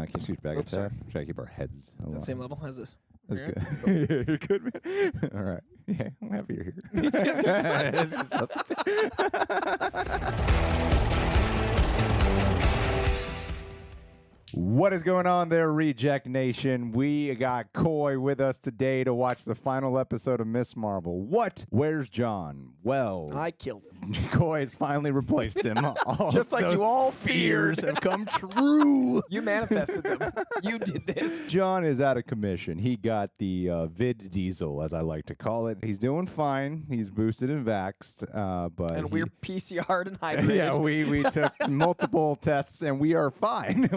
Can you switch back a tab? Try to keep our heads aligned. That same level as this. That's good. You're good, man. All right. Yeah, I'm happy you're here. It's just us. What is going on there, Reject Nation? We got Coy with us today to watch the final episode of Miss Marvel. What? Where's John? Well, I killed him. Coy has finally replaced him. Just like you all fears have come true. You manifested them. You did this. John is out of commission. He got the vid diesel, as I like to call it. He's doing fine. He's boosted and vaxxed, but we're PCR'd and hydrated. Yeah, we took multiple tests and we are fine.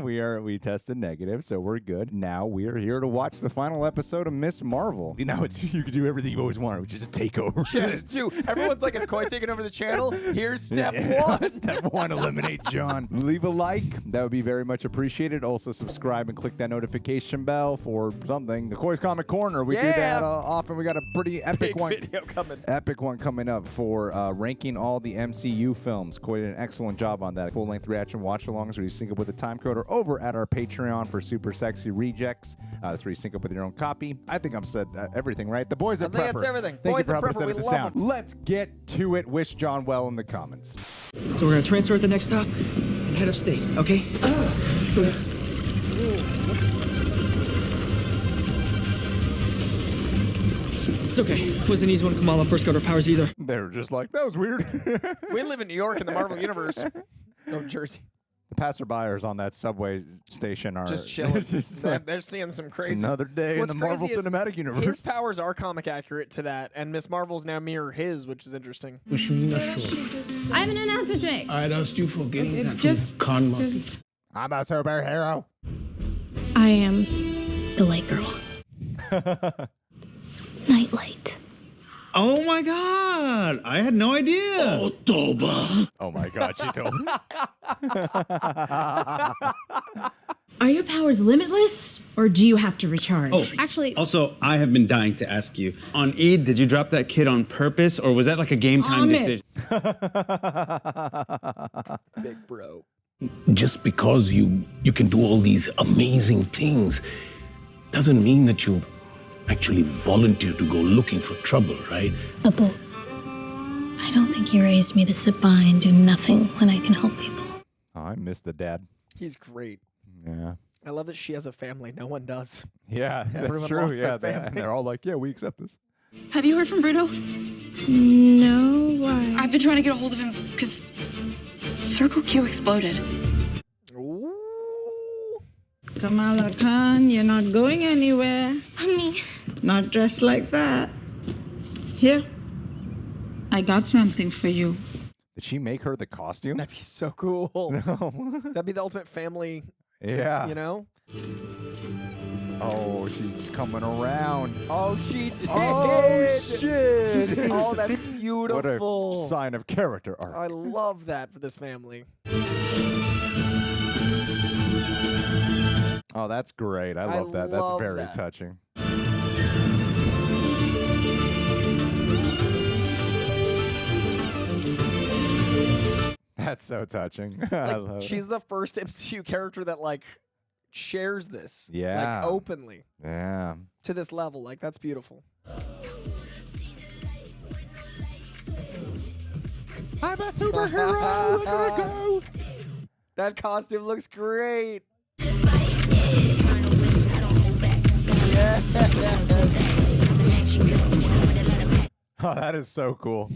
We tested negative, so we're good. Now we are here to watch the final episode of Miss Marvel. You know, you can do everything you always wanted, which is a takeover. Just do. Everyone's like, is Coy taking over the channel? Here's step one. Step one, eliminate John. Leave a like. That would be very much appreciated. Also subscribe and click that notification bell for something. The Coy's Comic Corner. We do that often. We got a pretty epic video coming. Epic one coming up for ranking all the MCU films. Coy did an excellent job on that. Full-length reaction watch-alongs where you sync up with a time coder over at our Patreon for super sexy rejects. That's where you sync up with your own copy. I think I've said everything right. The boys are Prepper. I think that's everything. Thank Boys you for are helping Prepper. set this down. Let's get to it. Wish John well in the comments. So we're gonna transfer at the next stop and head upstate, okay? It's okay. Wasn't easy when Kamala first got her powers either. They were just like, that was weird. We live in New York in the Marvel Universe. No, Jersey. The passerbyers on that subway station are just chilling. They're seeing some crazy. It's another day in the Marvel Cinematic Universe. His powers are comic accurate to that, and Miss Marvel's now mirror his, which is interesting. I have an announcement to make. I asked you for getting that from Con Monkey. I'm a superhero. I am the light girl. Nightlight. Oh my God! I had no idea. Oh, Toba. Oh my God, she told me. Are your powers limitless, or do you have to recharge? Oh, actually. Also, I have been dying to ask you. On Eid, did you drop that kid on purpose, or was that like a game time decision? Big bro. Just because you can do all these amazing things doesn't mean that you actually volunteer to go looking for trouble, right? Abu, I don't think you raised me to sit by and do nothing when I can help people. Oh, I miss the dad. He's great. Yeah. I love that she has a family. No one does. Yeah, that's true. Yeah, and they're all like, yeah, we accept this. Have you heard from Bruno? No, why? I've been trying to get a hold of him because Circle Q exploded. Ooh. Kamala Khan, you're not going anywhere. Mommy. Not dressed like that. Here, I got something for you. Did she make her the costume? That'd be so cool. No. That'd be the ultimate family. Yeah. You know? Oh, she's coming around. Oh, she did. Oh, shit. Oh, that's beautiful. What a sign of character arc. I love that for this family. Oh, that's great. I love that. That's very touching. That's so touching. Like, she's the first MCU character that, like, shares this. Yeah. Like, openly. Yeah. To this level. Like, that's beautiful. I'm a superhero. Look at her go. That costume looks great. Yes. Oh, that is so cool.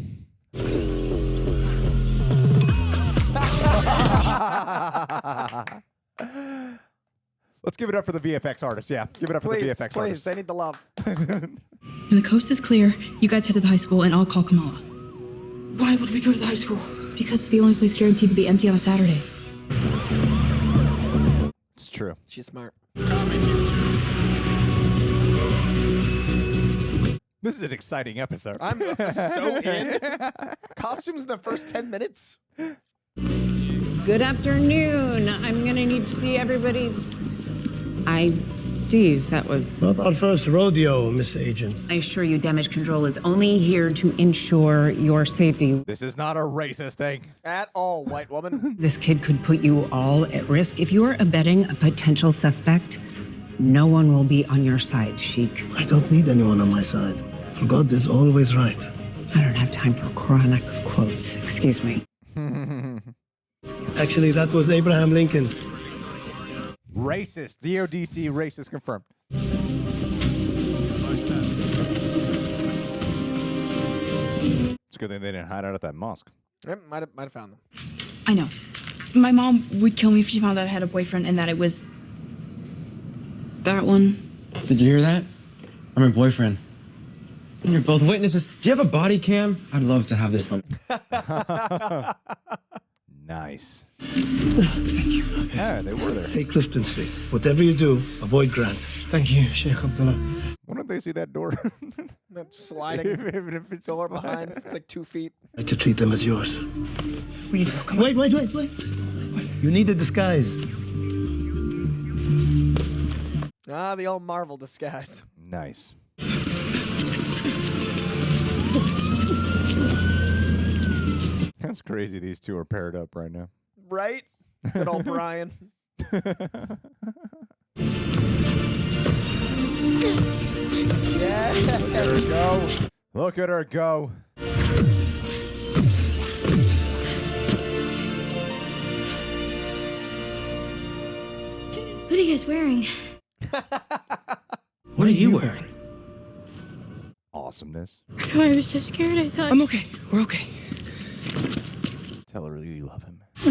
Let's give it up for the VFX artists. Yeah, give it up for the VFX artists. They need the love. When the coast is clear, you guys head to the high school and I'll call Kamala. Why would we go to the high school? Because it's the only place guaranteed to be empty on a Saturday. It's true. She's smart. This is an exciting episode. I'm so in. Costumes in the first 10 minutes. Good afternoon. I'm gonna need to see everybody's Geez, that was... Not our first rodeo, Miss Agent. I assure you, damage control is only here to ensure your safety. This is not a racist thing. At all, white woman. This kid could put you all at risk. If you're abetting a potential suspect, no one will be on your side, Sheik. I don't need anyone on my side. For God is always right. I don't have time for chronic quotes. Excuse me. Actually, that was Abraham Lincoln. Racist. DODC racist confirmed. It's a good thing they didn't hide out at that mosque. Yep, might have found them. I know. My mom would kill me if she found out I had a boyfriend and that it was that one. Did you hear that? I'm her boyfriend. And you're both witnesses. Do you have a body cam? I'd love to have this one. Nice. Thank you. Okay. Yeah, they were there. Take Clifton Street. Whatever you do, avoid Grant. Thank you, Sheikh Abdullah. When did they see that door? That sliding Even if it's door behind. It's like 2 feet. I like to treat them as yours. We need to go. Come on. Wait. You need a disguise. Ah, the old Marvel disguise. Nice. That's crazy. These two are paired up right now. Right? Good old Brian. Yeah. Look at her go. Look at her go. What are you guys wearing? What are you wearing? Awesomeness. Oh, I was so scared. I thought. I'm okay. We're okay. Tell her you love him. I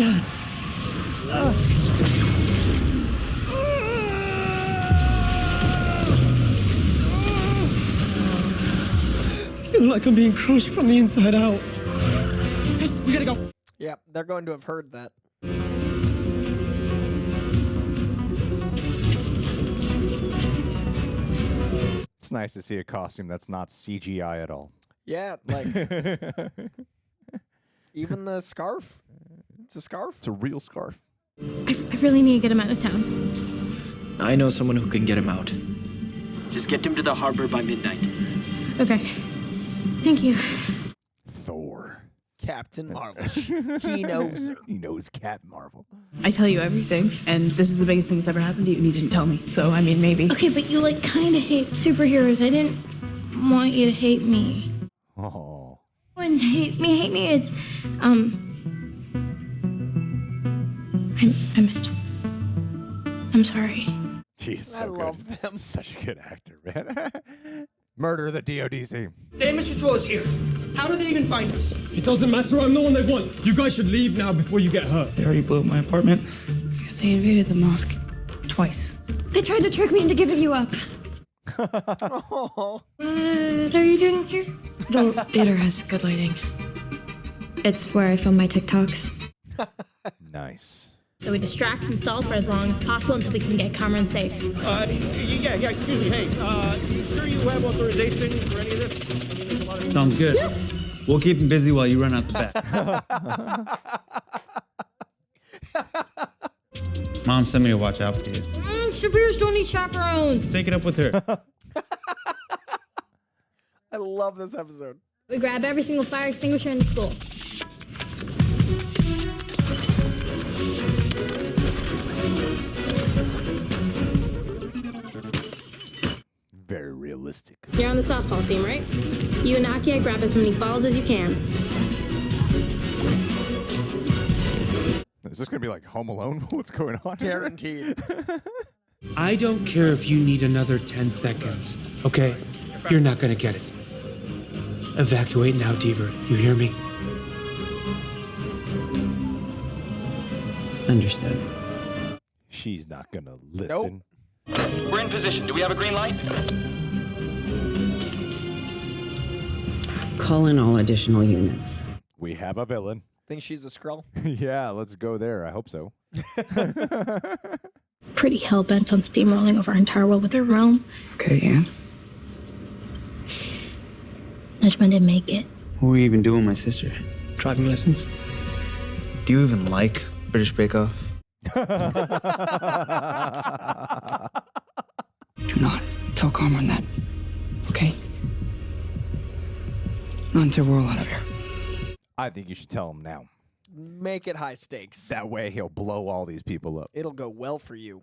feel like I'm being crushed from the inside out. Hey, we gotta go. Yeah, they're going to have heard that. It's nice to see a costume that's not CGI at all. Yeah, like even the scarf. It's a scarf. It's a real scarf. I really need to get him out of town. I know someone who can get him out. Just get him to the harbor by midnight. Okay. Thank you. Thor. Captain Marvel. He knows her. He knows Captain Marvel. I tell you everything, and this is the biggest thing that's ever happened to you, and you didn't tell me. So, I mean, maybe. Okay, but you like kind of hate superheroes. I didn't want you to hate me. Oh. When hate me. It's I missed him. I'm sorry. Jeez, so I good. love them. Such a good actor, man. Murder the DODC. Damage control is here. How do they even find us? It doesn't matter, I'm the one they want. You guys should leave now before you get hurt. They already blew up my apartment. They invaded the mosque twice. They tried to trick me into giving you up. Oh. What are you doing here? The theater has good lighting. It's where I film my TikToks. Nice. So we distract and stall for as long as possible until we can get Cameron safe. Yeah, excuse me. Hey, you sure you have authorization for any of this? Sounds good. We'll keep him busy while you run out the back. Mom sent me to watch out for you. Superheroes don't need chaperones. Take it up with her. I love this episode. We grab every single fire extinguisher in the school. Very realistic. You're on the softball team, right? You and Nakia grab as many balls as you can. Is this going to be like Home Alone? What's going on? Guaranteed. I don't care if you need another 10 seconds, okay? You're not gonna get it. Evacuate now, Deaver. You hear me? Understood. She's not going to listen. Nope. We're in position. Do we have a green light? Call in all additional units. We have a villain. Think she's a Skrull? Yeah, let's go there. I hope so. Pretty hell-bent on steamrolling over our entire world with their realm. Okay, Anne. Najma didn't make it. What were you even doing, my sister? Driving lessons. Do you even like British Bake Off? Do not tell Carmen that, okay? Not until we're all out of here. I think you should tell him now. Make it high stakes. That way he'll blow all these people up. It'll go well for you.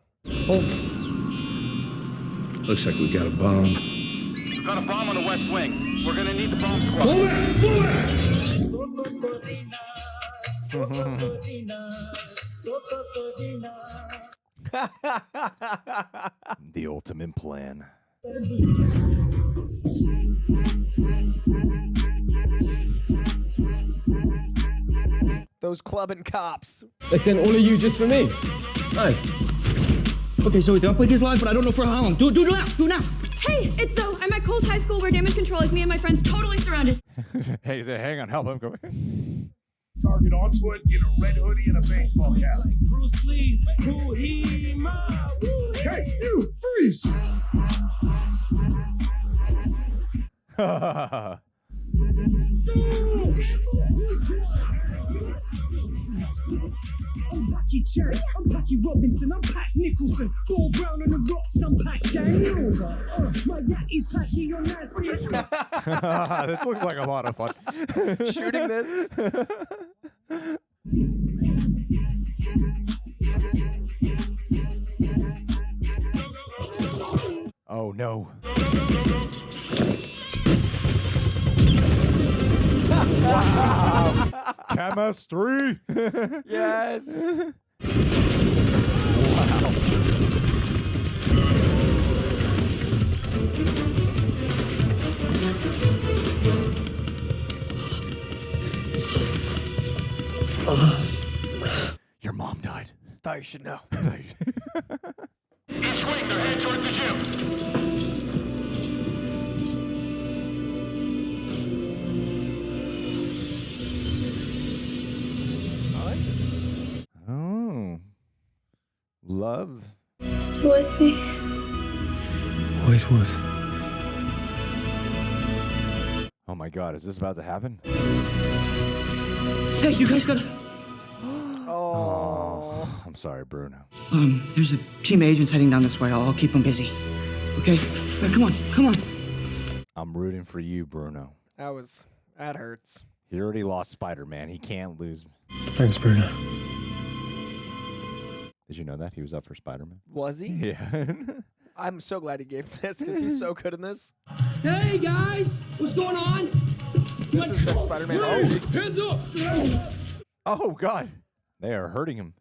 Looks like we got a bomb. We've got a bomb on the west wing. We're gonna need the bomb squad. The ultimate plan. Those clubbing cops. They sent all of you just for me. Nice. Okay, Zoe, they'll play this live, but I don't know for how long. Do it now! Do it now! Hey, it's Zoe. I'm at Cole's high school where damage control has me and my friends totally surrounded. Hey, say, hang on, help him. Go. Target on foot in a red hoodie and a baseball cap. Bruce Lee, hey, you, freeze! I'm Packy Cherry, I'm Packy Robinson, I'm Pat Nicholson, Ball Brown on the rocks, I'm Pat Daniels. My Yankees Packy on that. This looks like a lot of fun. Shooting this. Oh no. Wow. Chemistry. Yes. Your mom died. Thought you should know. East wing, they're heading towards the gym. Oh. Love. Still with me? Always was. Oh my god, is this about to happen? Hey, you guys gotta... Oh. I'm sorry, Bruno. There's a team of agents heading down this way. I'll keep them busy. Okay? Come on. I'm rooting for you, Bruno. That hurts. He already lost Spider-Man. He can't lose. Thanks, Bruno. Did you know that? He was up for Spider-Man. Was he? Yeah. I'm so glad he gave this because he's so good in this. Hey, guys! What's going on? This is next Spider-Man. Oh. Hands up! Oh, God. They are hurting him.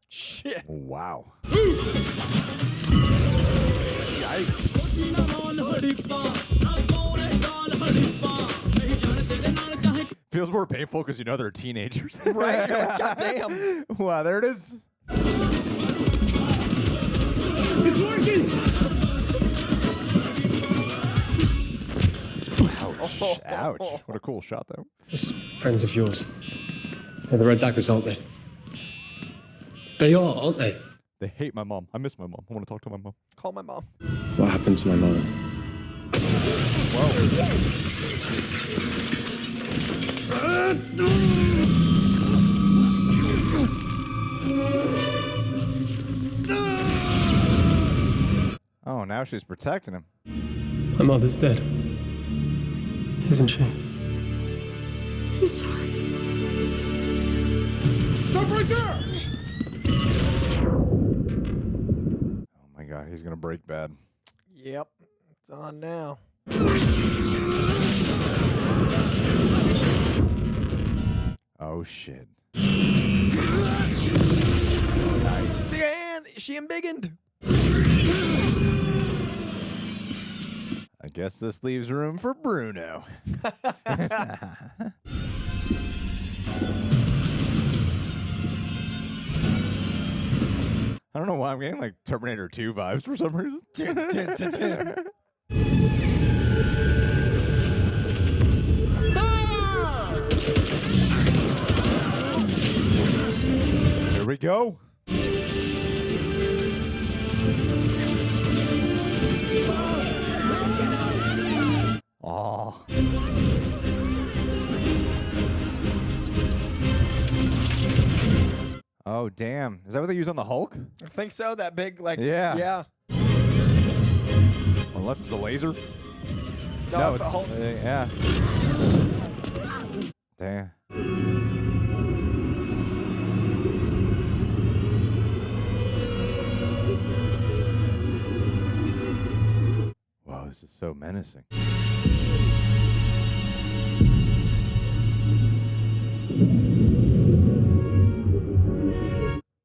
Shit. Wow. Feels more painful because you know they're teenagers. Right? You're like, goddamn. Wow, there it is. It's working! Ouch. Ouch. What a cool shot, though. It's friends of yours. They're the Red Daggers, aren't they? They are, aren't they? They hate my mom. I miss my mom. I want to talk to my mom. Call my mom. What happened to my mother? Oh, now she's protecting him. My mother's dead. Isn't she? I'm sorry. Stop right there! Oh my god, he's gonna break bad. Yep. It's on now. Oh shit. Nice. Big hand. She embiggened. I guess this leaves room for Bruno. I don't know why I'm getting like Terminator 2 vibes for some reason. Here we go. Oh. Oh, damn. Is that what they use on the Hulk? I think so. That big, like, Yeah. yeah. Unless it's a laser. No, it's the Hulk. Yeah. Damn. Wow, this is so menacing.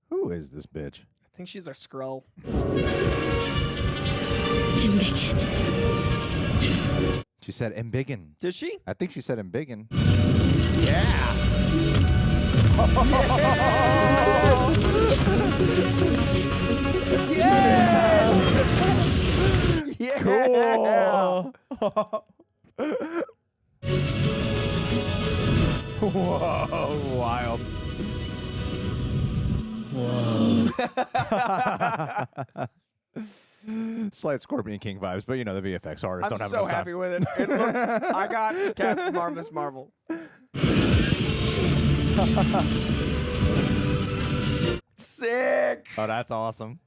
Who is this bitch? I think she's a Skrull. She said embiggen. Did she? I think she said embiggen. Yeah. Yes! Yeah. Cool. Whoa, wild. Whoa. Slight Scorpion King vibes, but you know, the VFX artists don't have so enough time. happy with it. It looks, I got Captain Marvelous Marvel. Sick. Oh, that's awesome.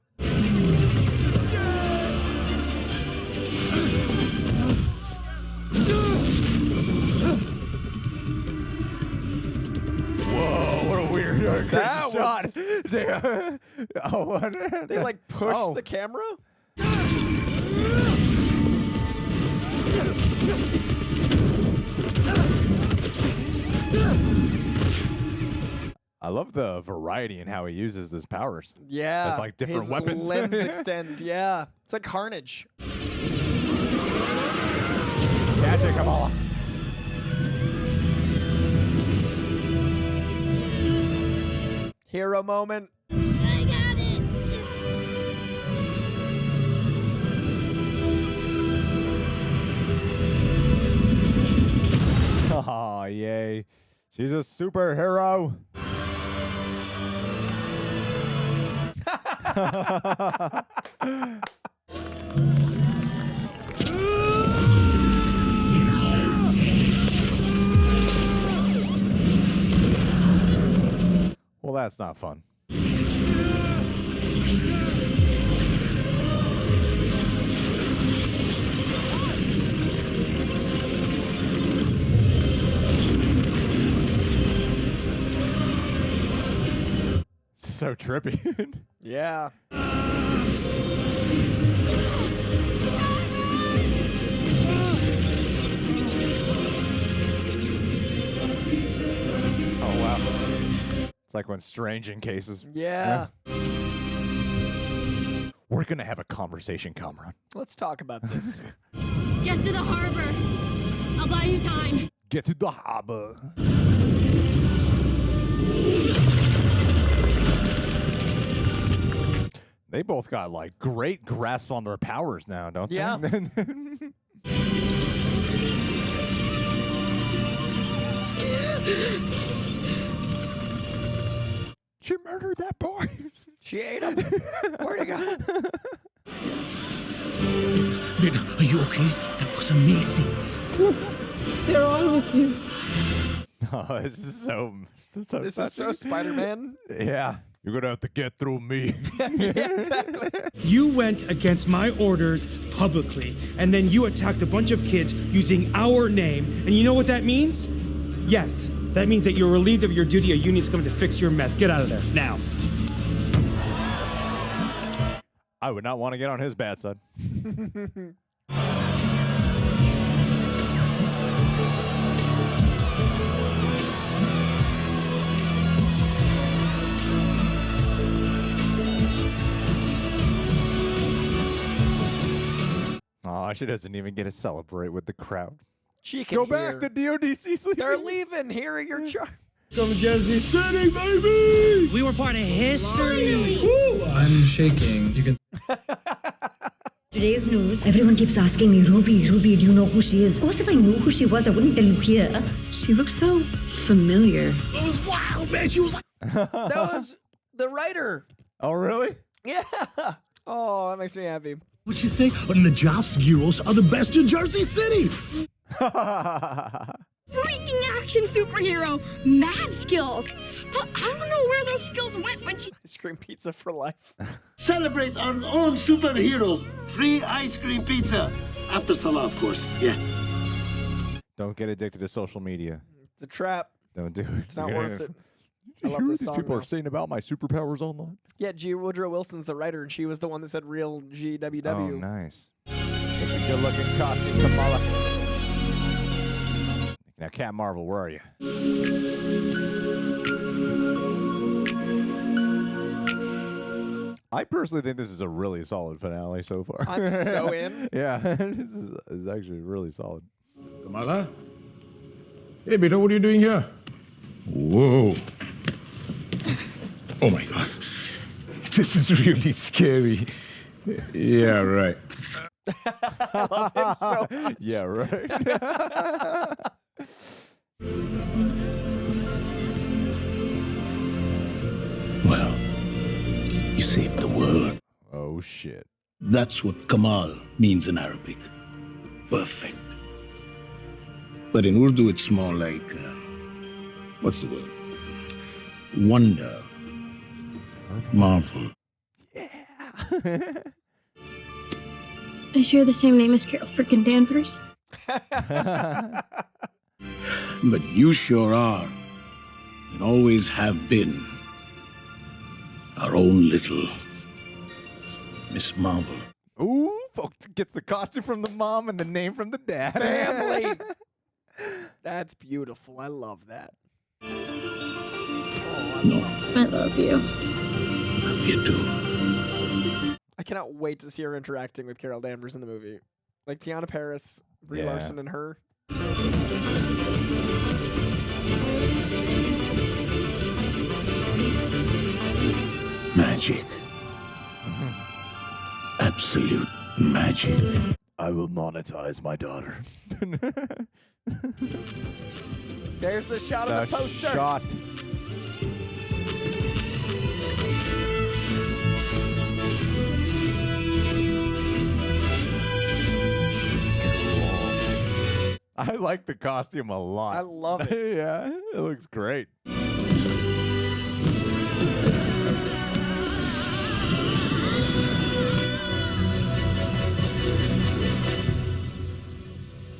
Whoa, what a weird crazy That shot. was- Damn. Oh, what? They like push Oh. the camera. I love the variety in how he uses his powers. Yeah. There's like different his weapons. Limbs extend. Yeah. It's like Carnage. Catch it, Kamala. Hero moment. I got it. Oh, yay. She's a superhero. Well, that's not fun. So trippy. Yeah. Oh, wow. It's like when Strange in cases. Yeah. We're going to have a conversation, Kamran. Let's talk about this. Get to the harbor. I'll buy you time. Get to the harbor. They both got like great grasp on their powers now, don't they? Yeah. She murdered that boy. She ate him. Where'd he go? Rita, are you okay? That was amazing. They're all with you. Oh, this is so This is so Spider-Man. Yeah. You're going to have to get through me. Yeah, exactly. You went against my orders publicly, and then you attacked a bunch of kids using our name. And you know what that means? Yes, that means that you're relieved of your duty. A union's coming to fix your mess. Get out of there, now. I would not want to get on his bad side. Oh, she doesn't even get to celebrate with the crowd. She can Go hear. back to DODC sleeping. They're leaving. Hearing your charge. Come to Jersey City, baby! We were part of history. I'm shaking. You can. Today's news. Everyone keeps asking me, Ruby, do you know who she is? Of course, if I knew who she was, I wouldn't tell you here. She looks so familiar. It was wild, man. She was like. That was the writer. Oh, really? Yeah. Oh, that makes me happy. What'd she say? And the Joust Heroes are the best in Jersey City. freaking action superhero. Mad skills. But I don't know where those skills went when she... Ice cream pizza for life. Celebrate our own superhero. Free ice cream pizza. After Salah, of course. Yeah. Don't get addicted to social media. It's a trap. Don't do it. It's not worth it. I love hear this these song people now. are saying about my superpowers online. Yeah, G. Woodrow Wilson's the writer, and she was the one that said real GWW. Oh, nice. It's a good-looking costume, Kamala. Now, Cat Marvel, where are you? I personally think this is a really solid finale so far. I'm so in. Yeah, this is actually really solid. Kamala? Hey, beta, what are you doing here? Whoa. Oh my god. This is really scary. Yeah, right. I love him so much. Yeah, right. Well, you saved the world. Oh, shit. That's what Kamal means in Arabic. Perfect. But in Urdu, it's more like, what's the word? Wonder. Marvel. I share the same name as Carol freaking Danvers. But you sure are, and always have been, our own little Miss Marvel. Ooh, folks gets the costume from the mom and the name from the dad. Family. That's beautiful. I love that. I love you. Love you too. I cannot wait to see her interacting with Carol Danvers in the movie. Like Tiana Paris, Brie Yeah. Larson, and her. Magic. Absolute magic. I will monetize my daughter. There's the shot of the poster. Shot. I like the costume a lot. I love it. Yeah, it looks great.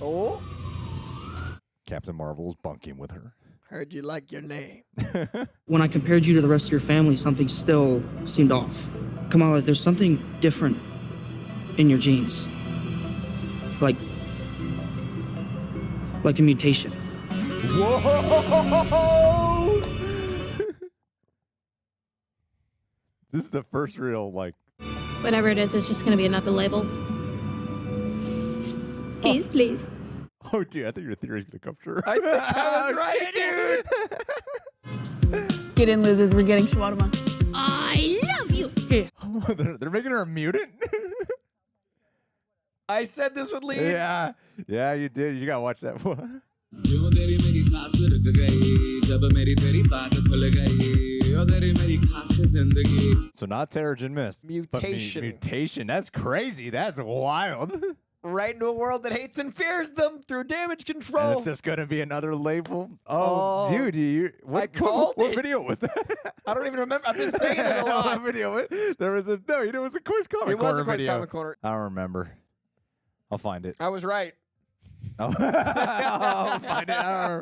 Oh, Captain Marvel's bunking with her. heard you like your name. When I compared you to the rest of your family, something still seemed off. Kamala, there's something different in your genes. Like a mutation. Whoa! This is the first real, like... Whatever it is, it's just going to be another label. Please, please. Oh, dude, I think your theory's going to come true. I think I was right, dude. Get in, losers. We're getting shawarma. I love you. They're making her a mutant? I said this would lead. Yeah. Yeah, you did. You got to watch that one. So not Terrigen Mist. Mutation. But mutation. That's crazy. That's wild. Right into a world that hates and fears them through damage control. And it's just going to be another label. Oh, dude. What video was that? I don't even remember. I've been saying it a lot. What video? There was a, no, it was a Coy's Comic It was Corner a Coy's video. Comic Corner. I don't remember. I'll find it. I was right. I'll find it. I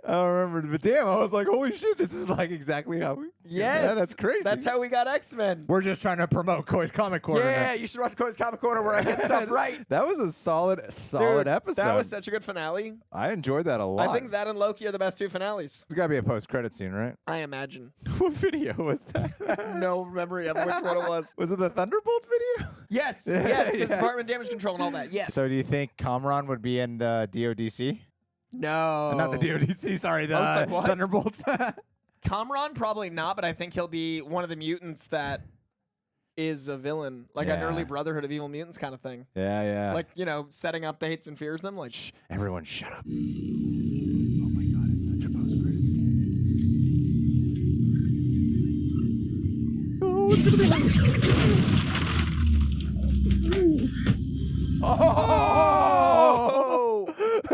don't remember. But damn, I was like, holy shit, this is like exactly how we... Yes. Yeah, that's crazy. That's how we got X-Men. We're just trying to promote Coy's Comic Corner. Yeah, now. you should watch Coy's Comic Corner where I get stuff right. That was a solid Dude, episode. That was such a good finale. I enjoyed that a lot. I think that and Loki are the best two finales. There's got to be a post-credit scene, right? I imagine. What video was that? No memory of which one it was. Was it the Thunderbolts video? Yes, yes, because Department of Damage Control and all that. Yes. So do you think Kamran would be in DODC? No. Not the DODC, sorry, the like, what? Thunderbolts. Kamran, probably not, but I think he'll be one of the mutants that is a villain. Like an Yeah. early Brotherhood of Evil Mutants kind of thing. Yeah, yeah. Like, you know, setting up the hates and fears them. Like, Shh, everyone shut up. Oh my god, it's such a post-credit scene. Oh, it's gonna be... Oh!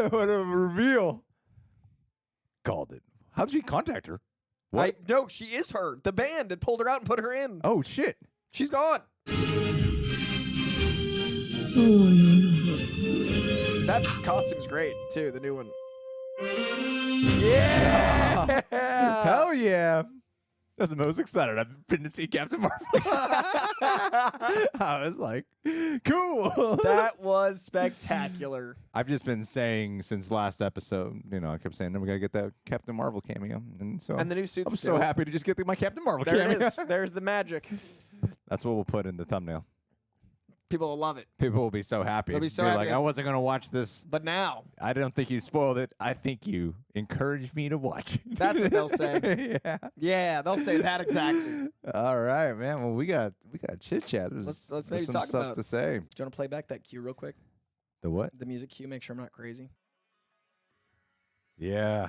What a reveal. How'd she contact her? No, she is her. The band had pulled her out and put her in. Oh, shit. She's gone. That costume's great, too, the new one. Yeah! Hell yeah. That's the most excited I've been to see Captain Marvel. I was like, cool. That was spectacular. I've just been saying since last episode, I kept saying, then we got to get that Captain Marvel cameo. And the new suits. I'm so happy to just get my Captain Marvel there cameo. It is. There's the magic. That's what we'll put in the thumbnail. People will love it. People will be so happy. They'll be so happy. Like, I wasn't going to watch this. But now. I don't think you spoiled it. I think you encouraged me to watch it. That's what they'll say. Yeah. Yeah, they'll say that exactly. All right, man. Well, we got chit chat. Let's maybe some talk stuff about to say. Do you want to play back that cue real quick? The what? The music cue. Make sure I'm not crazy. Yeah.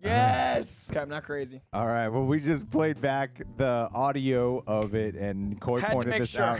Yes. Okay, I'm not crazy. All right. Well, we just played back the audio of it, and Coy Had to pointed make this sure. out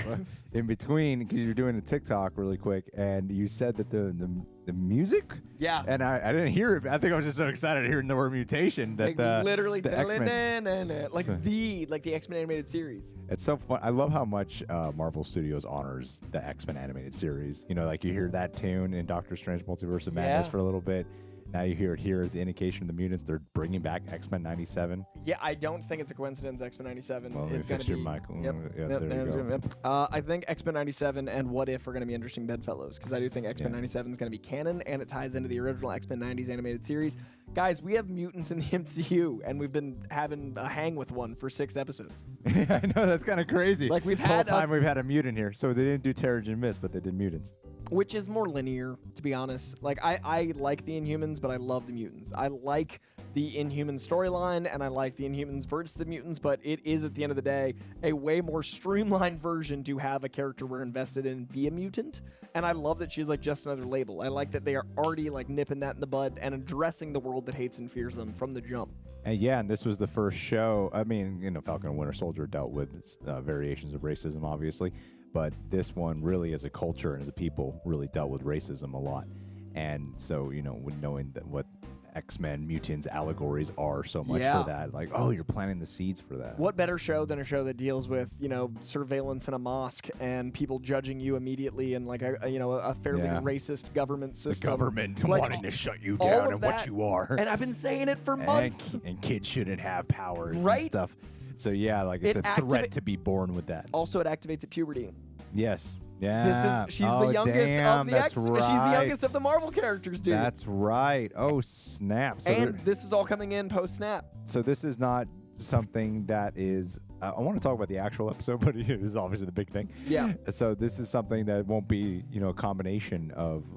in between because you're doing a TikTok really quick, and you said that the music. Yeah. And I didn't hear it. I think I was just so excited hearing the word mutation that literally the X-Men. like the X-Men animated series. It's so fun. I love how much Marvel Studios honors the X-Men animated series. Like you hear that tune in Doctor Strange Multiverse of Madness for a little bit. Now you hear it here as the indication of the mutants. They're bringing back X-Men 97. Yeah, I don't think it's a coincidence. X-Men 97 Well, is going to be. Michael. Yep. Yeah, Yep, there you go. yep. I think X-Men 97 and What If are going to be interesting bedfellows because I do think X-Men 97 is going to be canon and it ties into the original X-Men 90s animated series. Guys, we have mutants in the MCU and we've been having a hang with one for 6 episodes. I know, that's kind of crazy. Like we've this whole had time we've had a mutant here. So they didn't do Terrigen Mist, but they did mutants. Which is more linear, to be honest. Like, I like the Inhumans, but I love the mutants. I like the Inhuman storyline, and I like the Inhumans versus the mutants, but it is, at the end of the day, a way more streamlined version to have a character we're invested in be a mutant. And I love that she's, like, just another label. I like that they are already, like, nipping that in the bud and addressing the world that hates and fears them from the jump. And yeah, and this was the first show. I mean, Falcon and Winter Soldier dealt with variations of racism, obviously. But this one really, as a culture and as a people, really dealt with racism a lot. And so, with knowing that what X-Men mutants allegories are so much for that, like, oh, you're planting the seeds for that. What better show than a show that deals with, surveillance in a mosque and people judging you immediately and like a fairly racist government system. The government like, wanting to shut you down and what you are. And I've been saying it for months. And kids shouldn't have powers right? and stuff. So yeah, like it's a threat to be born with that. Also, it activates at puberty. Yes. Yeah. She's the youngest of the X. Right. She's the youngest of the Marvel characters, dude. That's right. Oh, snap. So and this is all coming in post-snap. So this is not something that is... I want to talk about the actual episode, but it is obviously the big thing. Yeah. So this is something that won't be, a combination of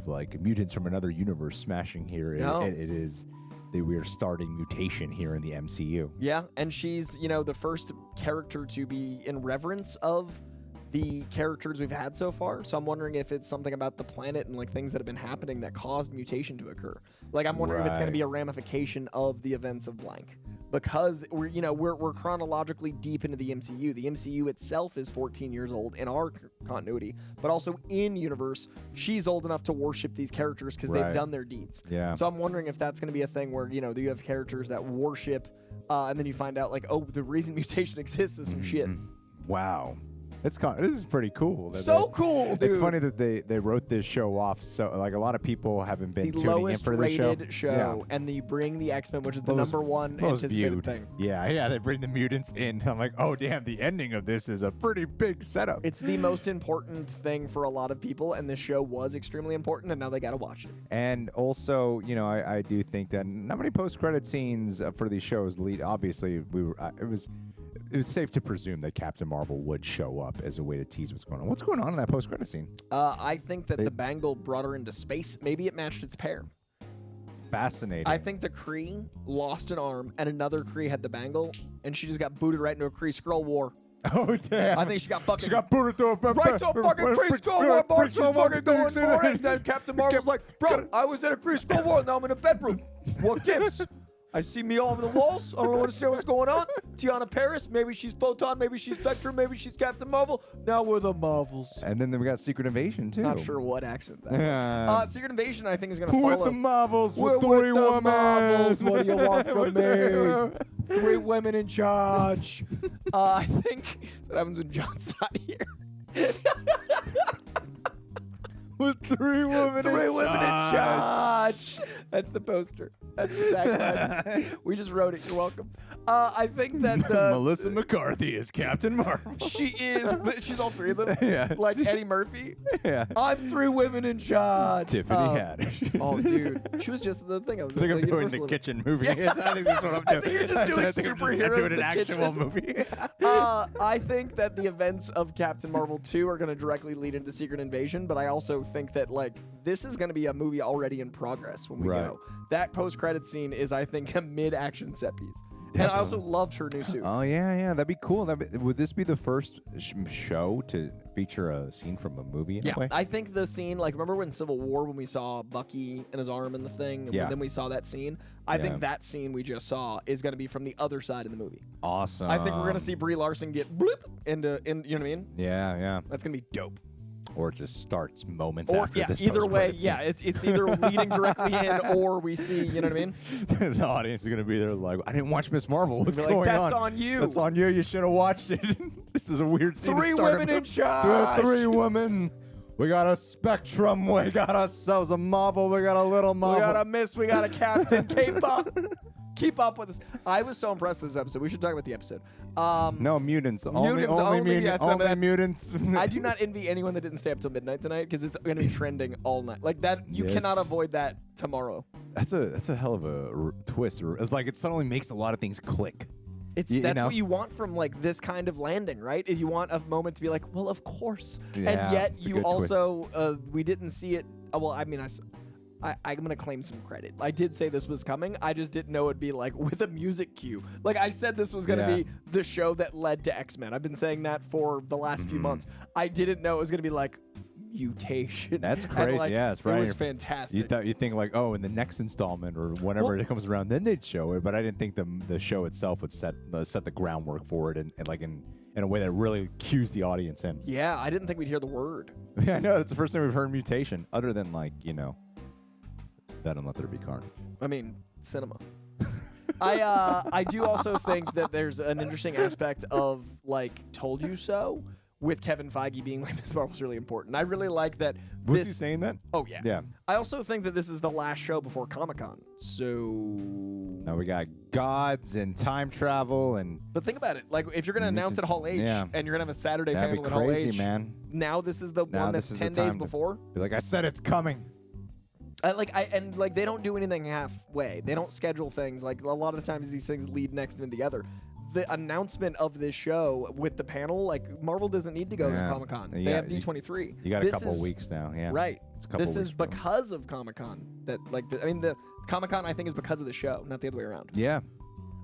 like mutants from another universe smashing here. No. It is... We are starting mutation here in the MCU. Yeah, and she's, the first character to be in reverence of the characters we've had so far. So I'm wondering if it's something about the planet and like things that have been happening that caused mutation to occur. Like I'm wondering if it's going to be a ramification of the events of blank. Because we're chronologically deep into the MCU. The MCU itself is 14 years old in our continuity, but also in universe, she's old enough to worship these characters because they've done their deeds. Yeah. So I'm wondering if that's going to be a thing where you have characters that worship, and then you find out like, oh, the reason mutation exists is some shit. Wow. This is pretty cool. Cool, dude. It's funny that they wrote this show off. So like a lot of people haven't been tuning in for this show. The lowest rated and you bring the X-Men, which is the number one anticipated thing. Yeah, they bring the mutants in. I'm like, oh damn, the ending of this is a pretty big setup. It's the most important thing for a lot of people, and this show was extremely important, and now they got to watch it. And also, I do think that not many post-credit scenes for these shows lead. Obviously, it was safe to presume that Captain Marvel would show up as a way to tease what's going on. What's going on in that post-credit scene? I think that the Bangle brought her into space. Maybe it matched its pair. Fascinating. I think the Kree lost an arm, and another Kree had the Bangle, and she just got booted right into a Kree Skrull war. Oh, damn. I think she got booted to a right to a fucking Kree Skrull war, boy. She's fucking going for it. And then Captain Marvel's like, bro, I was in a Kree Skrull war, now I'm in a bedroom. What gives? I see me all over the walls. I don't understand what's going on. Tiana Paris, maybe she's Photon, maybe she's Spectrum, maybe she's Captain Marvel. Now we're the Marvels. And then we got Secret Invasion too. Not sure what accent that Yeah. is. Secret Invasion, I think, is going to follow. With the Marvels, We're with 3 the women. Marvels. What do you want from With me? the- 3 women in charge. I think that's what happens when John's not here. With 3 women 3 in women in charge. charge. That's the poster. That's the tagline. We just wrote it. You're welcome. I think that Melissa McCarthy is Captain Marvel. she is. But she's all 3 of them. Yeah. Like Eddie Murphy. Yeah. I'm 3 women in charge. Tiffany Haddish. Oh, dude. She was just the thing. I was I think I'm like, doing the Universal. kitchen movie. I think that's what I'm doing. I think you're just doing I think I'm superheroes doing in an the actual kitchen. movie. I think that the events of Captain Marvel 2 are going to directly lead into Secret Invasion, but I also think that like this is going to be a movie already in progress when we Right. go. That post-credit scene is, I think, a mid-action set piece. And I also loved her new suit. Oh yeah, that'd be cool. Would this be the first show to feature a scene from a movie in Yeah, a way? I think the scene, like, remember when Civil War, when we saw Bucky and his arm in the thing, and Yeah. then we saw that scene? I Yeah. think that scene we just saw is going to be from the other side of the movie. Awesome. I think we're going to see Brie Larson get bloop into, you know what I mean? Yeah. That's going to be dope. Or it just starts moments Or, after yeah, this either way, post-credit yeah, it's either leading directly in or we see, you know what I mean? scene. The audience is gonna be there like, I didn't watch Miss Marvel. What's Be like, going "That's on? on you." That's on you. You should have watched it. This is a weird scene. to 3 start women a- in charge. 3 women. We got a Spectrum. We got ourselves a Marvel. We got a little Marvel. We got a Miss, we got a Captain. Keep up with us. I was so impressed with this episode. We should talk about the episode. No, mutants. Only Mutants only, only, yeah, so only that's- mutants. I do not envy anyone that didn't stay up till midnight tonight because it's going to be trending all night. Like that, you Yes. cannot avoid that tomorrow. That's a hell of a twist. It's like it suddenly makes a lot of things click. It's You that's know? what you want from like this kind of landing, right? Is you want a moment to be like, well, of course, Yeah, and yet it's a you good twist. also we didn't see it. Well, I mean, I'm gonna claim some credit. I did say this was coming. I just didn't know it'd be like with a music cue. Like I said, this was gonna Yeah. be the show that led to X-Men. I've been saying that for the last few months. I didn't know it was gonna be like mutation. That's And, crazy. like, Yeah, it's right. It was fantastic. You think like, oh, in the next installment or whenever it comes around, then they'd show it. But I didn't think the show itself would set the groundwork for it, and like in a way that really cues the audience in. Yeah, I didn't think we'd hear the word. Yeah, I know. It's the first time we've heard mutation, other than like That and Let There Be Carnage. I mean, cinema. I do also think that there's an interesting aspect of like "told you so" with Kevin Feige being like Miss Marvel's really important. I really like that. Was he saying that? Oh yeah. Yeah. I also think that this is the last show before Comic-Con. So Now we got gods and time travel and. But think about it. Like, if you're going to announce at Hall H Yeah. and you're going to have a Saturday That'd panel be at Hall crazy, H, man. now this is the Now one this that's is the 10 days time to before. Be like, I said it's coming. They don't do anything halfway. They don't schedule things. Like, a lot of the times these things lead next into the other. The announcement of this show with the panel, like, Marvel doesn't need to go to Yeah. Comic-Con. You They got- have D23. You got a This couple is- weeks now, yeah. Right. It's a couple This weeks is because of Comic-Con. That, like, the Comic-Con, I think, is because of the show, not the other way around. Yeah.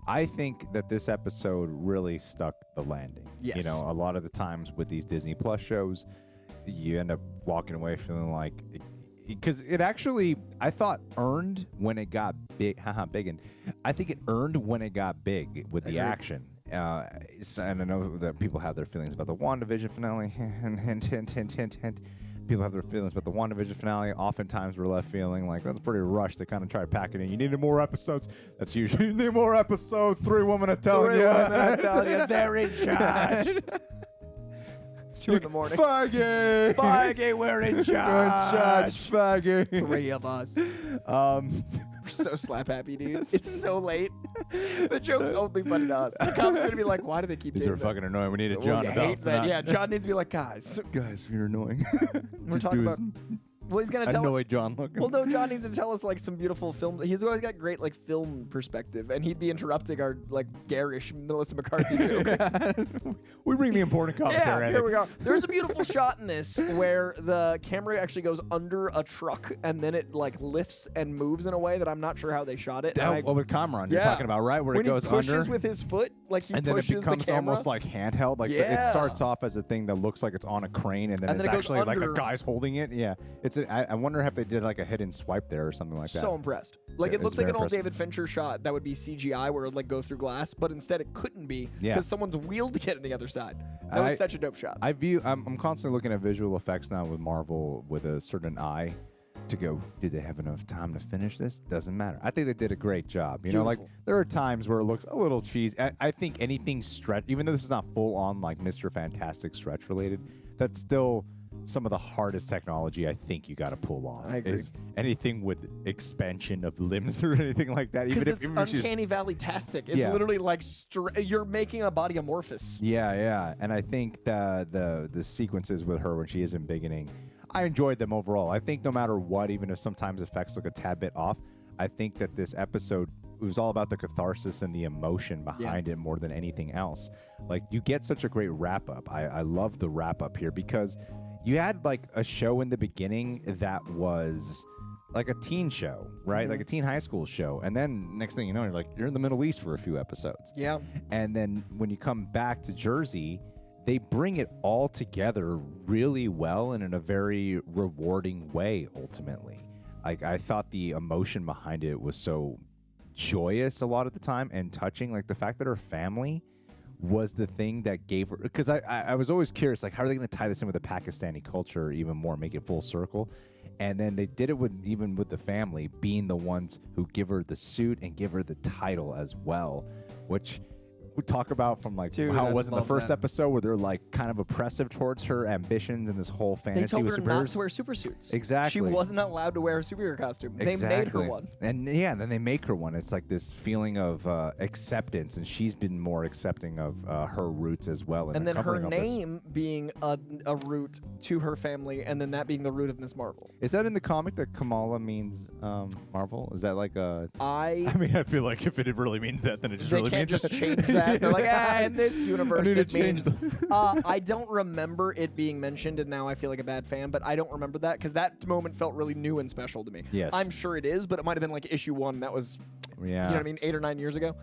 I think that this episode really stuck the landing. Yes. You know, a lot of the times with these Disney Plus shows, you end up walking away feeling like, because it actually, I thought, earned when it got big. Big, and I think it earned when it got big with the action. And I know that people have their feelings about the WandaVision finale. Hint. People have their feelings about the WandaVision finale. Oftentimes, we're left feeling like that's pretty rushed. They kind of try to pack it in. You needed more episodes. That's usually you need more episodes. 3 women are telling you. They're in charge. It's 2 in the morning. Feige. Feige, we're in charge. We're in charge, Feige. 3 of us. We're so slap happy, dude. It's so late. The joke's only funny to us. The cops are gonna be like, why do they keep These doing are that? fucking annoying. We need a Well, John you about hate that. Yeah, John needs to be like, guys, you're annoying. we're talking about. Well, he's gonna tell. Annoyed John looking. Well, no, John needs to tell us like some beautiful film. He's always got great like film perspective, and he'd be interrupting our like garish Melissa McCarthy joke. We bring the important commentary. Yeah, I here we think. go. There's a beautiful shot in this where the camera actually goes under a truck, and then it like lifts and moves in a way that I'm not sure how they shot it. And Well, with Kamran, you're talking about, right? Where when it goes he pushes under. with his foot, like he And then it pushes becomes the camera. almost like handheld. Like it Yeah. starts off as a thing that looks like it's on a crane, and then And it's then it goes actually like a under. guy's holding it. Yeah, it's I wonder if they did like a hidden swipe there or something like that. So impressed. Like, it It's looks like very an old impressive. David Fincher shot that would be CGI where it would like go through glass, but instead it couldn't be because Yeah. someone's wheeled to get on the other side. That was such a dope shot. I'm constantly looking at visual effects now with Marvel with a certain eye to go, did they have enough time to finish this? Doesn't matter. I think they did a great job. You know, like there are times where it looks a little cheesy. I think anything stretch, even though this is not full on like Mr. Fantastic stretch related, that's still some of the hardest technology I think you got to pull off. I agree. Is anything with expansion of limbs or anything like that. Even Because if it's uncanny valley-tastic. It's Yeah. literally like you're making a body amorphous. Yeah, and I think the sequences with her when she is in beginning, I enjoyed them overall. I think no matter what, even if sometimes effects look a tad bit off, I think that this episode, it was all about the catharsis and the emotion behind it more than anything else. Like, you get such a great wrap up. I love the wrap up here because you had like a show in the beginning that was like a teen show, right? Like a teen high school show. And then next thing you know, you're in the Middle East for a few episodes. Yeah. And then when you come back to Jersey, they bring it all together really well and in a very rewarding way, ultimately. Like, I thought the emotion behind it was so joyous a lot of the time and touching. Like, the fact that her family was the thing that gave her, because I was always curious, like, how are they going to tie this in with the Pakistani culture even more, make it full circle? And then they did it with even with the family being the ones who give her the suit and give her the title as well, which we talk about from like Dude, how I it was in the love first that. episode where they're like kind of oppressive towards her ambitions and this whole They fantasy told with her not superheroes. to wear super suits. Exactly. She wasn't allowed to wear a superhero costume. They made her one. And yeah, then they make her one. It's like this feeling of acceptance, and she's been more accepting of her roots as well. And then her covering of this. name being a root to her family, and then that being the root of Miss Marvel. Is that in the comic that Kamala means Marvel? Is that like a? I mean, I feel like if it really means that, then it just they really can't means just change that. They're like, in this universe, I need to it means. change I don't remember it being mentioned, and now I feel like a bad fan. But I don't remember that because that moment felt really new and special to me. Yes. I'm sure it is, but it might have been like issue 1. That was, Yeah. you know what I mean, 8 or 9 years ago.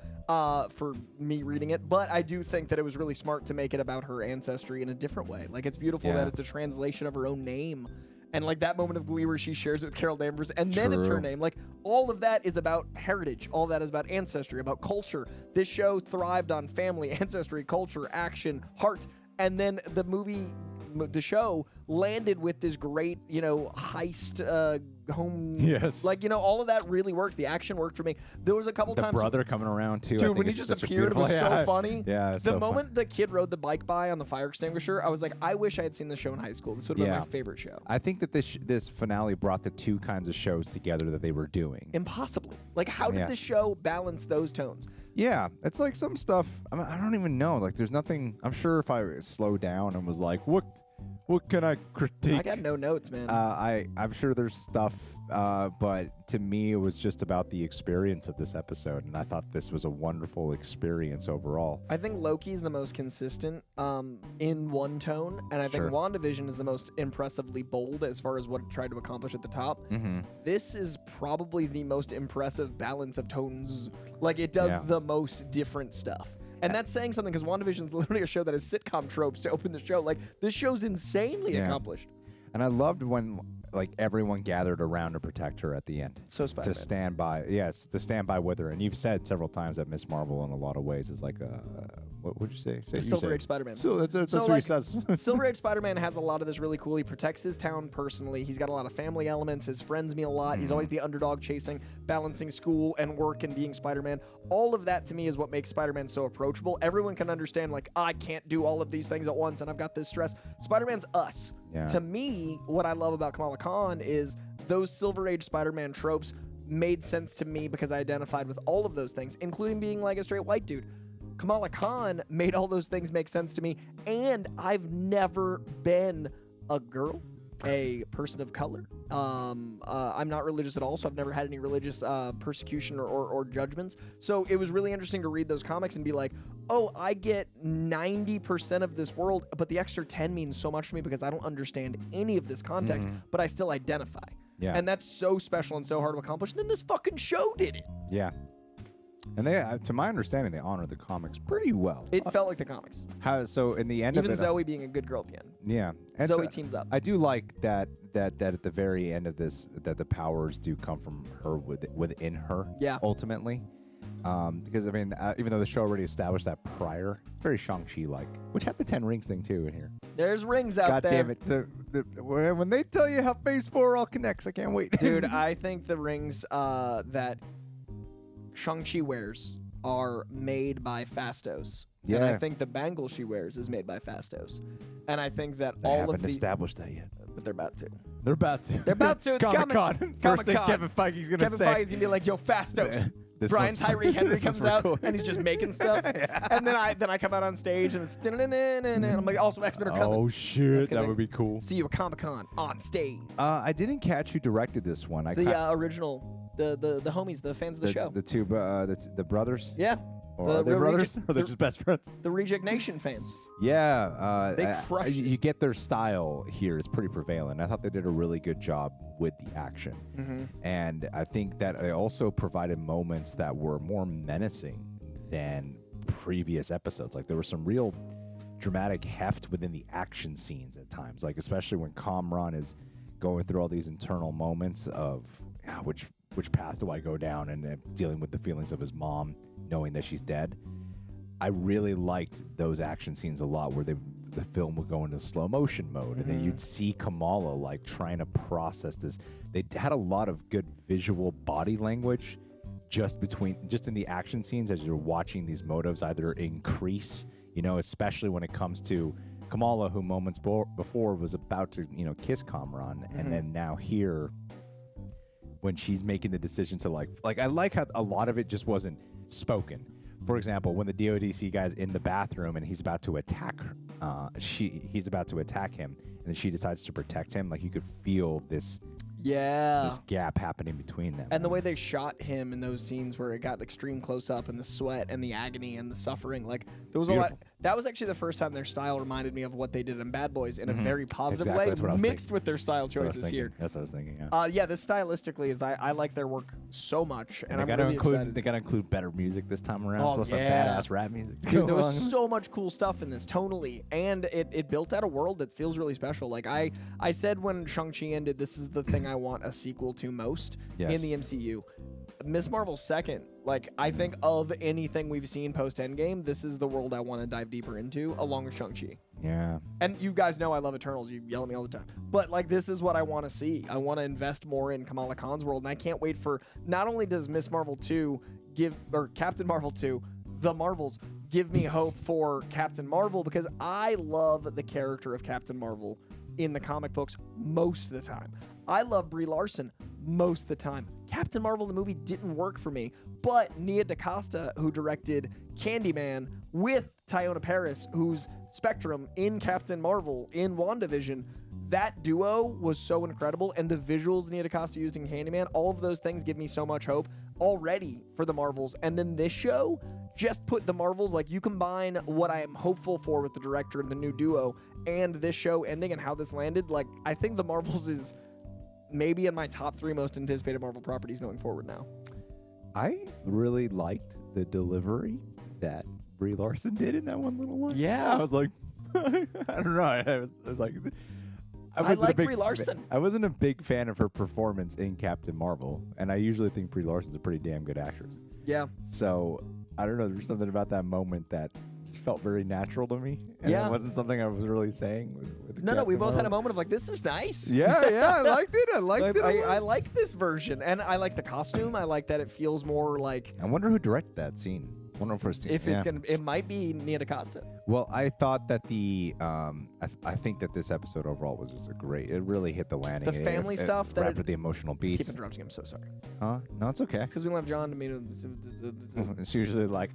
For me reading it, but I do think that it was really smart to make it about her ancestry in a different way. Like, it's beautiful Yeah. that it's a translation of her own name. And like that moment of glee where she shares it with Carol Danvers, and then it's her True. name. Like, all of that is about heritage. All of that is about ancestry, about culture. This show thrived on family, ancestry, culture, action, heart. And then the show landed with this great, heist home. Yes. Like, all of that really worked. The action worked for me. There was a couple The times. brother coming around too. I Dude, think when he it's just such a appeared, it was beautiful- so funny. Yeah, it's the so moment fun. the kid rode the bike by on the fire extinguisher, I was like, I wish I had seen the show in high school. This would have been my favorite show. I think that this finale brought the two kinds of shows together that they were doing. Impossibly. Like, how did Yes. the show balance those tones? Yeah, it's like some stuff. I don't even know. Like, there's nothing. I'm sure if I slowed down and was like, what can I critique? I got no notes, man. I'm sure there's stuff, but to me, it was just about the experience of this episode, and I thought this was a wonderful experience overall. I think Loki's the most consistent in one tone, and I think Sure. WandaVision is the most impressively bold as far as what it tried to accomplish at the top. Mm-hmm. This is probably the most impressive balance of tones. Like, it does Yeah. the most different stuff. And that's saying something because WandaVision is literally a show that has sitcom tropes to open the show. Like, this show's insanely Yeah. accomplished. And I loved when like everyone gathered around to protect her at the end. So Spider-Man. To stand by, yes, to stand by with her. And you've said several times that Miss Marvel, in a lot of ways, is like a what would you say? The Silver Age Spider-Man. So that's So, what like, he says. Silver Age Spider-Man has a lot of this really cool. He protects his town personally. He's got a lot of family elements. His friends mean a lot. He's always the underdog chasing, balancing school and work and being Spider-Man. All of that to me is what makes Spider-Man so approachable. Everyone can understand, like, I can't do all of these things at once and I've got this stress. Spider-Man's us. Yeah. To me, what I love about Kamala Khan is those Silver Age Spider-Man tropes made sense to me because I identified with all of those things, including being like a straight white dude. Kamala Khan made all those things make sense to me, and I've never been a girl, a person of color. I'm not religious at all, so I've never had any religious persecution or judgments. So it was really interesting to read those comics and be like, oh, I get 90% of this world, but the extra 10 means so much to me because I don't understand any of this context, but I still identify. Yeah. And that's so special and so hard to accomplish. And then this fucking show did it. Yeah. And they, to my understanding, they honor the comics pretty well. It felt like the comics. So in the end Even of it, Zoe being a good girl at the end. yeah, and Zoe teams up. I do like that at the very end of this, that the powers do come from her within her. Yeah. Ultimately, because I mean, even though the show already established that prior, it's very Shang-Chi like, which had the 10 rings thing too in here. There's rings out God there. damn it! So, when they tell you how Phase 4 all connects, I can't wait. Dude, I think the rings that Shang-Chi wears are made by Fastos. Yeah. And I think the bangle she wears is made by Fastos. And I think that They all haven't of the... established that yet. But they're about to. They're about to. They're about to. It's Comic-Con. coming. First thing Comic-Con. Kevin Feige's gonna say. Kevin Feige's gonna be like, yo, Fastos. This Brian one's- Tyree Henry this one's comes out recorded. and he's just making stuff. And then I come out on stage and it's and I'm like, also X-Men are coming. Oh It's shit, gonna that would be cool. See you at Comic-Con on stage. I didn't catch who directed this one. The original, the homies, the fans of the show. The two, the brothers. Yeah. Or are they real brothers? Reject- Or they're just best friends? The Reject Nation fans. Yeah, They crushed it. You get their style here is pretty prevalent. I thought they did a really good job with the action, and I think that they also provided moments that were more menacing than previous episodes. Like there was some real dramatic heft within the action scenes at times. Like especially when Kamran is going through all these internal moments of which path do I go down, and dealing with the feelings of his mom knowing that she's dead. I really liked those action scenes a lot, where the film would go into slow motion mode, and then you'd see Kamala like trying to process this. They had a lot of good visual body language just in the action scenes as you're watching these motives either increase, especially when it comes to Kamala, who moments before was about to, kiss Kamran, and then now here, when she's making the decision to like I like how a lot of it just wasn't spoken. For example, when the DODC guy's in the bathroom and he's about to attack her, he's about to attack him, and then she decides to protect him. Like you could feel this gap happening between them. And the way they shot him in those scenes where it got extreme close up, and the sweat and the agony and the suffering, like there was a lot. That was actually the first time their style reminded me of what they did in Bad Boys in a very positive Exactly. way, That's what I was mixed thinking. with their style choices here. That's what I was thinking. Yeah, this stylistically is I like their work so much, and I'm they gotta really excited. They gotta include better music this time around. Oh, so some yeah. badass rap music. Dude, there was so much cool stuff in this tonally, and it built out a world that feels really special. Like I said when Shang-Chi ended, this is the thing I want a sequel to most in the MCU. Miss Marvel's second. Like, I think of anything we've seen post-Endgame, this is the world I want to dive deeper into, along with Shang-Chi. Yeah. And you guys know I love Eternals. You yell at me all the time. But, like, this is what I want to see. I want to invest more in Kamala Khan's world, and I can't wait for... Not only does Miss Marvel 2 or Captain Marvel 2, The Marvels, give me hope for Captain Marvel, because I love the character of Captain Marvel in the comic books most of the time. I love Brie Larson most of the time. Captain Marvel, the movie, didn't work for me, but Nia DaCosta, who directed Candyman with Teyonah Parris, who's Spectrum in Captain Marvel in WandaVision, that duo was so incredible, and the visuals Nia DaCosta used in Candyman, all of those things give me so much hope already for the Marvels. And then this show just put the Marvels, like, you combine what I am hopeful for with the director and the new duo and this show ending and how this landed, like, I think the Marvels is maybe in my top 3 most anticipated Marvel properties going forward now. I really liked the delivery that Brie Larson did in that one little one. Yeah. I was like, I don't know. I was like, I like Brie Larson. I wasn't a big fan of her performance in Captain Marvel, and I usually think Brie Larson's a pretty damn good actress. Yeah. So I don't know. There's something about that moment that just felt very natural to me. And Yeah. it wasn't something I was really saying. With No, we Captain both had a Marvel. moment of like, this is nice. Yeah, I liked it. I liked it. I like this version, and I like the costume. I like that it feels more like. I wonder who directed that scene. I wonder if It's gonna, it might be Nia DaCosta. Well, I thought that I think that this episode overall was just it really hit the landing. The family stuff that wrapped with the emotional beats. Keep interrupting. I'm so sorry. Huh? No, it's okay. It's because we don't have John to meet. It's usually like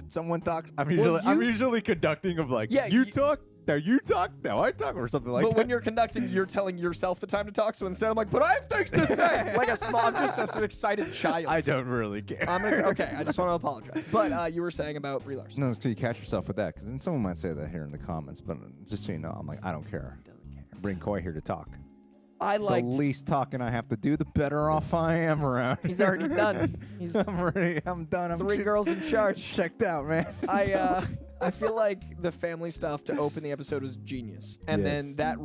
someone talks. I'm usually conducting of like Yeah, you talk. Now you talk. Now I talk, or something like But that. when you're conducting, you're telling yourself the time to talk. So instead, I'm like, but I have things to say. Like I'm just an excited child. I don't really care. Okay, I just want to apologize. But you were saying about Brie Larson. No, it's 'cause you catch yourself with that, because then someone might say that here in the comments. But just so you know, I'm like, I don't care. Bring Coy here to talk. I liked. The least talking I have to do, the better off I am around. He's already done. I'm done. I'm 3 girls in charge. Checked out, man. I feel like the family stuff to open the episode was genius, and then that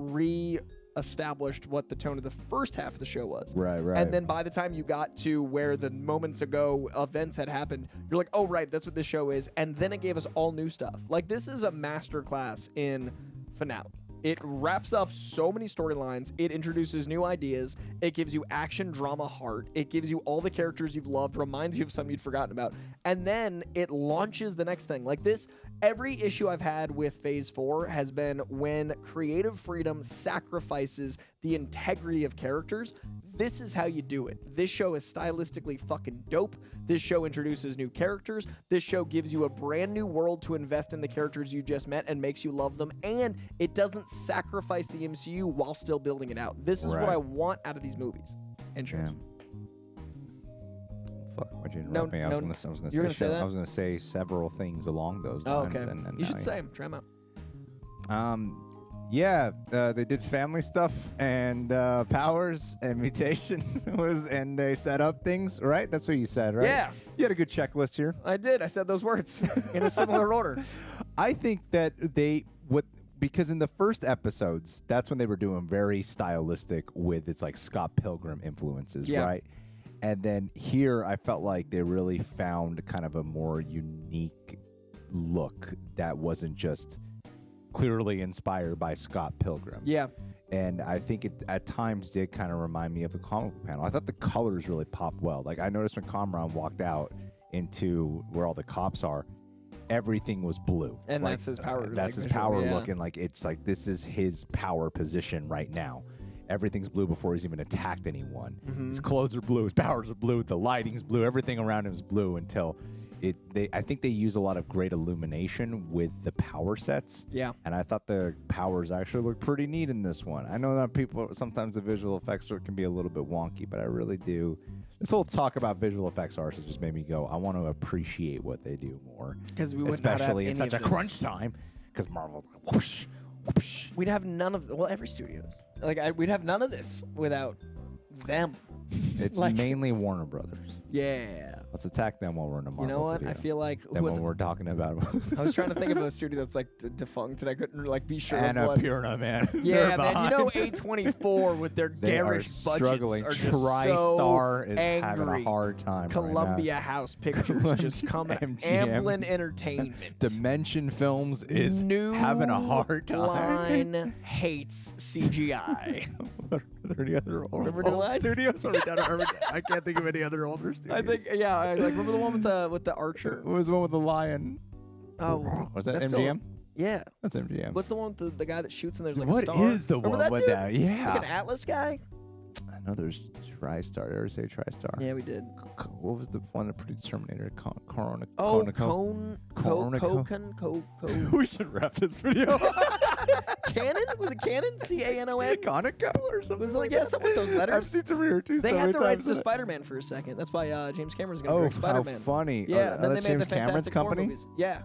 established what the tone of the first half of the show was. Right. And then by the time you got to where the moments ago events had happened, you're like, oh, right, that's what this show is. And then it gave us all new stuff. Like, this is a masterclass in finale. It wraps up so many storylines. It introduces new ideas. It gives you action, drama, heart. It gives you all the characters you've loved, reminds you of some you'd forgotten about. And then it launches the next thing. Like this, every issue I've had with Phase 4 has been when creative freedom sacrifices the integrity of characters. This is how you do it. This show is stylistically fucking dope. This show introduces new characters. This show gives you a brand new world to invest in the characters you just met and makes you love them. And it doesn't sacrifice the MCU while still building it out. This is what I want out of these movies and shows. Fuck, why'd you interrupt me? I was gonna say several things along those lines. Okay. And you should say them. Try them out. They did family stuff and powers and mutation and they set up things, right? That's what you said, right? Yeah. You had a good checklist here. I did. I said those words in a similar order. I think that because in the first episodes, that's when they were doing very stylistic with its like Scott Pilgrim influences, right? And then here, I felt like they really found kind of a more unique look that wasn't just clearly inspired by Scott Pilgrim. Yeah. And I think it at times did kind of remind me of a comic book panel. I thought the colors really popped well. Like I noticed when Kamran walked out into where all the cops are, everything was blue. And like, that's his power. That's his power look. And like it's like this is his power position right now. Everything's blue before he's even attacked anyone. His clothes are blue, his powers are blue, the lighting's blue, everything around him is blue until I think they use a lot of great illumination with the power sets. Yeah. And I thought the powers actually looked pretty neat in this one. I know that sometimes the visual effects can be a little bit wonky, but I really do. This whole talk about visual effects artists just made me go, I want to appreciate what they do more. Because we would especially not have in such a crunch time. Because Marvel, whoosh, whoosh. We'd have none of every studio's. We'd have none of this without them. It's mainly Warner Brothers. Yeah. Let's attack them while we're in a Marvel You know what? video. I feel like then when we're talking about I was trying to think of a studio that's like defunct, and I couldn't be sure. Annapurna, man. Yeah, man. You know, A24 with their garish struggling. budgets are just TriStar so is angry. having a hard time. Columbia right House Pictures just coming. Amblin Entertainment. Dimension Films is having a hard time. Line hates CGI. Are there any other old studios? I can't think of any other older studios. I think, I remember the one with the archer. What was the one with the lion? Oh, was that MGM? Yeah, that's MGM. What's the one with the guy that shoots and there's like what a star? What is the remember one with dude? that? Yeah, like an Atlas guy. I know there's TriStar. Did I ever say TriStar? Yeah, we did. What was the one that produced Terminator? Corona. We should wrap this video. Canon? Was it Canon? C-A-N-O-N? Conoco or something? Was it like something with those letters? I've seen some here too. They had the rights to Spider-Man for a second. That's why James Cameron's going to direct Spider-Man. How funny! Yeah, then they that's made James the Fantastic Cameron's Four company. movies. Yeah.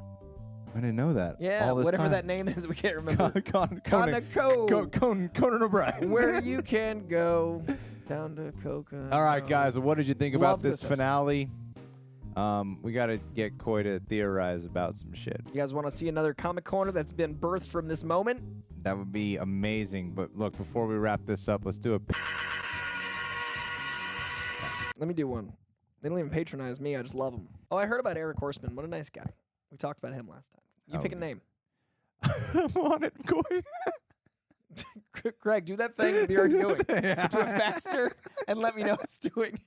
I didn't know that. Yeah, all this whatever time. that name is, we can't remember. Conan O'Brien. Where you can go down to Coca. All right, guys. What did you think about this episode. finale? We got to get Coy to theorize about some shit. You guys want to see another comic corner that's been birthed from this moment? That would be amazing. But look, before we wrap this up, let's do a. Let me do one. They don't even patronize me. I just love them. Oh, I heard about Eric Horseman. What a nice guy. We talked about him last time. You pick a name. I'm on it, Coy. Greg, do that thing that you're doing. Do it faster and let me know what it's doing.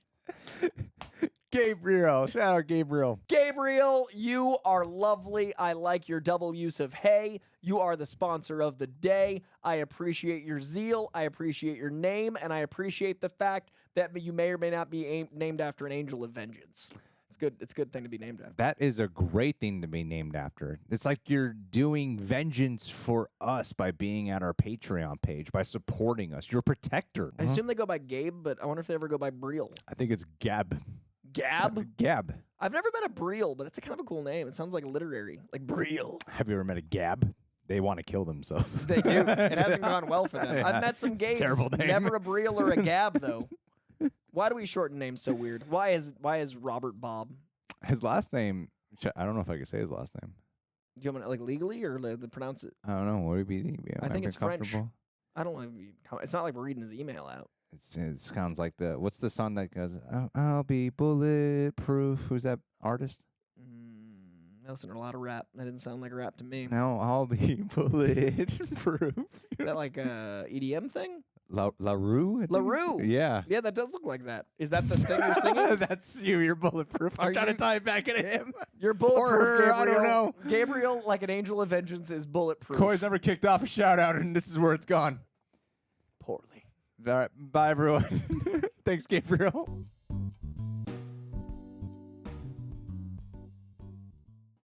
Gabriel. Shout out Gabriel. Gabriel, you are lovely. I like your double use of hey. You are the sponsor of the day. I appreciate your zeal. I appreciate your name. And I appreciate the fact that you may or may not be named after an angel of vengeance. It's good. It's a good thing to be named after. That is a great thing to be named after. It's like you're doing vengeance for us by being at our Patreon page, by supporting us. You're a protector. I assume they go by Gabe, but I wonder if they ever go by Briel. I think it's Gab. Gab? Gab. I've never met a Briel, but that's a kind of a cool name. It sounds like literary. Like Briel. Have you ever met a Gab? they want to kill themselves. They do. It hasn't gone well for them. I've met some gays. Terrible name. Never a Brielle or a Gab though. Why do we shorten names so weird? Why is Robert Bob? His last name, I don't know if I can say his last name. Do you want to, like, legally or pronounce it? I don't know. What would it be? I think it's French. I don't know. It's not like we're reading his email out. It sounds like what's the song that goes, I'll be bulletproof. Who's that artist? I listen to a lot of rap. That didn't sound like rap to me. No, I'll be bulletproof. Is that like a EDM thing? La Rue? LaRue. Yeah. Yeah, that does look like that. Is that the thing you're singing? That's you. You're bulletproof. I'm trying to tie it back into him. You're bulletproof, Or her, Gabriel. I don't know. Gabriel, like an angel of vengeance, is bulletproof. Coy's never kicked off a shout out, and this is where it's gone. Poorly. All right. Bye, everyone. Thanks, Gabriel.